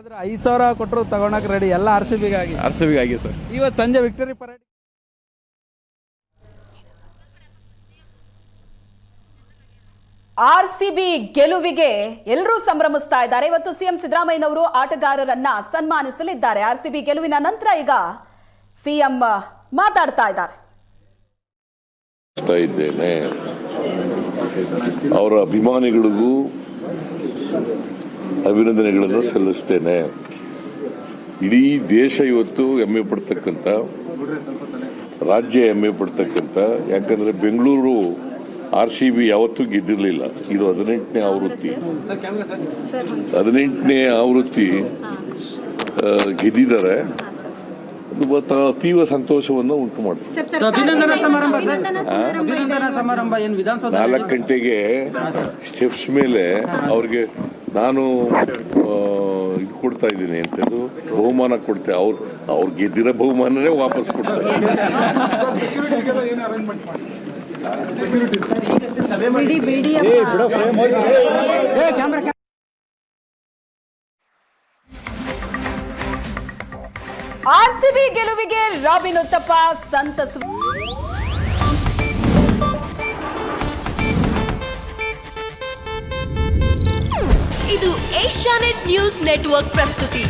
ಹಾಗಾದ್ರೆ 5,000 ಕೊಟ್ಟರು ತಗೊಳಕ್ ರೆಡಿ ಎಲ್ಲ RCBಗಾಗಿ ಸರ್. ಇವತ್ತು ಸಂಜೆ ವಿಕ್ಟರಿ ಪರೇಡ್ RCB ಗೆಲುವಿಗೆ ಎಲ್ಲರೂ ಸಂಭ್ರಮಿಸ್ತಾ ಇದ್ದಾರೆ. ಇವತ್ತು ಸಿಎಂ ಸಿದ್ದರಾಮಯ್ಯನವರು ಆಟಗಾರರನ್ನ ಸನ್ಮಾನಿಸಲಿದ್ದಾರೆ. RCB ಗೆಲುವಿನ ನಂತರ ಈಗ ಸಿಎಂ ಮಾತಾಡ್ತಾ ಇದ್ದಾರೆ. ಅವರ ಅಭಿಮಾನಿಗಳಿಗೂ ಅಭಿನಂದನೆಗಳನ್ನು ಸಲ್ಲಿಸ್ತೇನೆ. ಇಡೀ ದೇಶ ಇವತ್ತು ಹೆಮ್ಮೆ ಪಡ್ತಕ್ಕಂಥ, ರಾಜ್ಯ ಹೆಮ್ಮೆ ಪಡ್ತಕ್ಕಂಥ, ಯಾಕಂದ್ರೆ ಬೆಂಗಳೂರು RCB ಯಾವತ್ತೂ ಗೆದ್ದಿರಲಿಲ್ಲ. ಇದು 18ನೇ ಆವೃತ್ತಿ ಗೆದ್ದಿದ್ದಾರೆ. ಅದು ತೀವ್ರ ಸಂತೋಷವನ್ನು ಉಂಟು ಮಾಡ್ತಾರೆ. 4 ಗಂಟೆಗೆ ಸ್ಟೆಪ್ಸ್ ಮೇಲೆ ಅವ್ರಿಗೆ ನಾನು ಇದು ಕೊಡ್ತಾ ಇದ್ದೀನಿ ಅಂತದ್ದು ಬಹುಮಾನ ಕೊಡ್ತೇವೆ. ಅವ್ರು ಗೆದ್ದಿರೋ ಬಹುಮಾನನೇ ವಾಪಸ್ ಕೊಡ್ತಾರೆ. RCB ಗೆಲುವಿಗೆ ರಾಬಿನ್ ಉತ್ತಪ್ಪ ಸಂತಸ. ಇದು ಏಷ್ಯಾನೆಟ್ ನ್ಯೂಸ್ ನೆಟ್ವರ್ಕ್ ಪ್ರಸ್ತುತಿ.